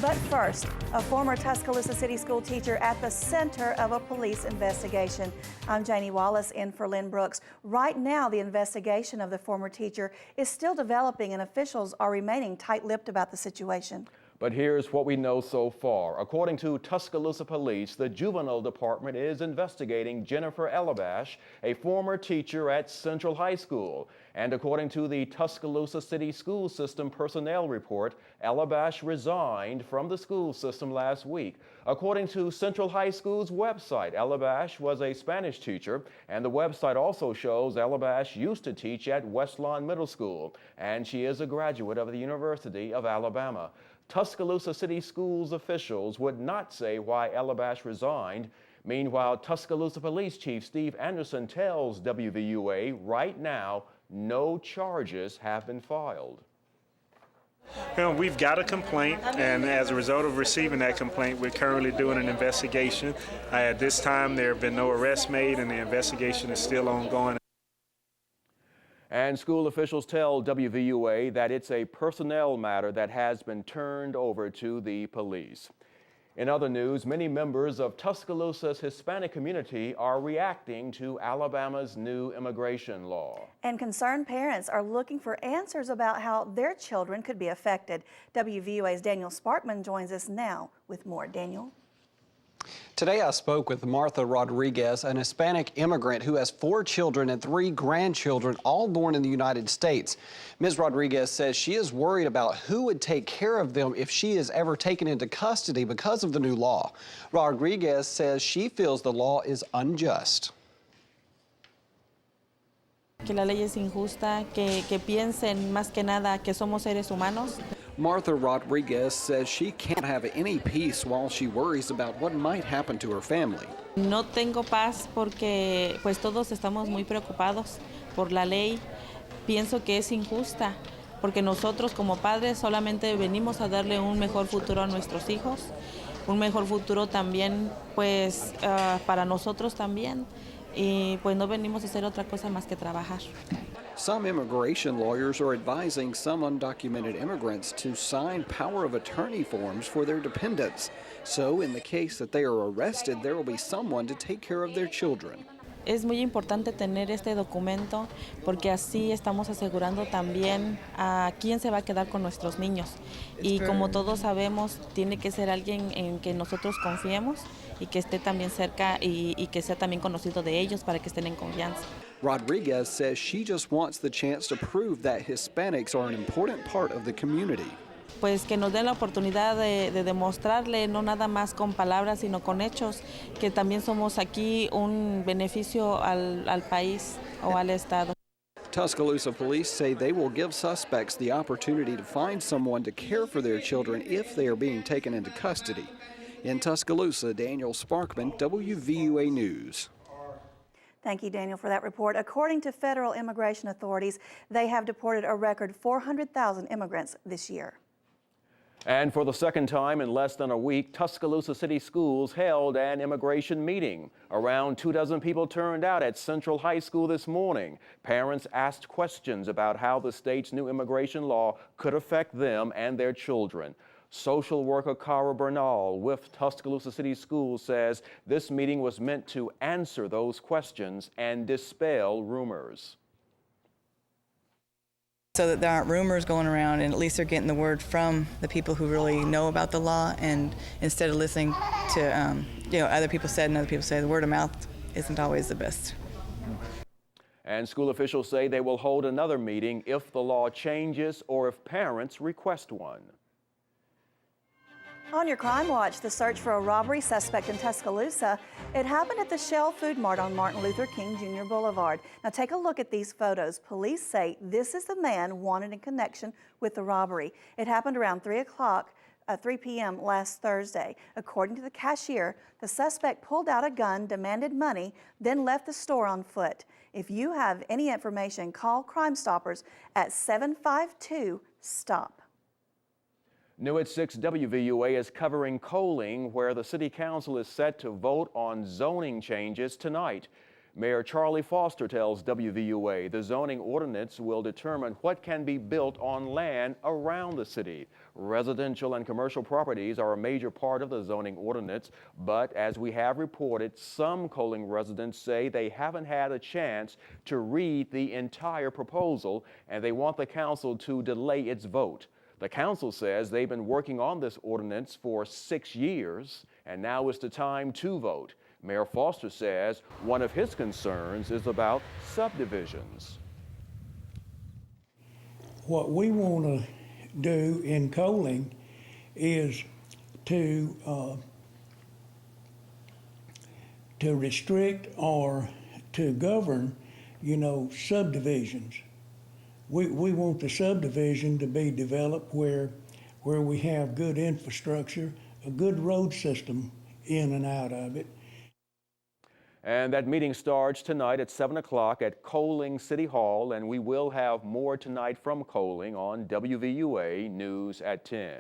But first, a former Tuscaloosa City School teacher at the center of a police investigation. I'm Janie Wallace in for Lynn Brooks. Right now, the investigation of the former teacher is still developing and officials are remaining tight-lipped about the situation. But here's what we know so far. According to Tuscaloosa Police, the Juvenile Department is investigating Jennifer Elabash, a former teacher at Central High School. And according to the Tuscaloosa City School System personnel report, Elabash resigned from the school system last week. According to Central High School's website, Elabash was a Spanish teacher, and the website also shows Elabash used to teach at Westlawn Middle School, and she is a graduate of the University of Alabama. Tuscaloosa City Schools officials would not say why Elabash resigned. Meanwhile, Tuscaloosa Police Chief Steve Anderson tells WVUA right now no charges have been filed. We've got a complaint, and as a result of receiving that complaint, we're currently doing an investigation. At this time, there have been no arrests made, and the investigation is still ongoing. And school officials tell WVUA that it's a personnel matter that has been turned over to the police. In other news, many members of Tuscaloosa's Hispanic community are reacting to Alabama's new immigration law. And concerned parents are looking for answers about how their children could be affected. WVUA's Daniel Sparkman joins us now with more. Daniel? Today I spoke with Martha Rodriguez, an Hispanic immigrant who has 4 children and 3 grandchildren, all born in the United States. Ms. Rodriguez says she is worried about who would take care of them if she is ever taken into custody because of the new law. Rodriguez says she feels the law is unjust. Que la ley es injusta, que piensen más que nada que somos seres humanos. Martha Rodriguez says she can't have any peace while she worries about what might happen to her family. No tengo paz porque pues todos estamos muy preocupados por la ley. Pienso que es injusta porque nosotros como padres solamente venimos a darle un mejor futuro a nuestros hijos, un mejor futuro también pues para nosotros también. Y pues no venimos a hacer otra cosa más que trabajar. Some immigration lawyers are advising some undocumented immigrants to sign power of attorney forms for their dependents. So in the case that they are arrested, there will be someone to take care of their children. Es muy importante tener este documento porque así estamos asegurando también a quién se va a quedar con nuestros niños. Y como todos sabemos, tiene que ser alguien en que nosotros confiemos y que esté también cerca y que sea también conocido de ellos para que estén en confianza. Rodriguez says she just wants the chance to prove that Hispanics are an important part of the community. Pues que nos den la oportunidad de demostrarle, no nada más con palabras, sino con hechos, que también somos aquí un beneficio al país o al Estado. Tuscaloosa police say they will give suspects the opportunity to find someone to care for their children if they are being taken into custody. In Tuscaloosa, Daniel Sparkman, WVUA News. Thank you, Daniel, for that report. According to federal immigration authorities, they have deported a record 400,000 immigrants this year. And for the second time in less than a week, Tuscaloosa City Schools held an immigration meeting. Around 24 people turned out at Central High School this morning. Parents asked questions about how the state's new immigration law could affect them and their children. Social worker Cara Bernal with Tuscaloosa City Schools says this meeting was meant to answer those questions and dispel rumors. So that there aren't rumors going around, and at least they're getting the word from the people who really know about the law, and instead of listening to other people said and other people say, the word of mouth isn't always the best. And school officials say they will hold another meeting if the law changes or if parents request one. On your Crime Watch, the search for a robbery suspect in Tuscaloosa. It happened at the Shell Food Mart on Martin Luther King Jr. Boulevard. Now take a look at these photos. Police say this is the man wanted in connection with the robbery. It happened around 3 p.m. last Thursday. According to the cashier, the suspect pulled out a gun, demanded money, then left the store on foot. If you have any information, call Crime Stoppers at 752-STOP. New at 6, WVUA is covering Coaling, where the City Council is set to vote on zoning changes tonight. Mayor Charlie Foster tells WVUA the zoning ordinance will determine what can be built on land around the city. Residential and commercial properties are a major part of the zoning ordinance, but as we have reported, some Coaling residents say they haven't had a chance to read the entire proposal and they want the council to delay its vote. The council says they've been working on this ordinance for 6 years and now is the time to vote. Mayor Foster says one of his concerns is about subdivisions. What we want to do in Coaling is to restrict or to govern, subdivisions. We want the subdivision to be developed where we have good infrastructure, a good road system in and out of it. And that meeting starts tonight at 7 o'clock at Coaling City Hall, and we will have more tonight from Coaling on WVUA News at 10.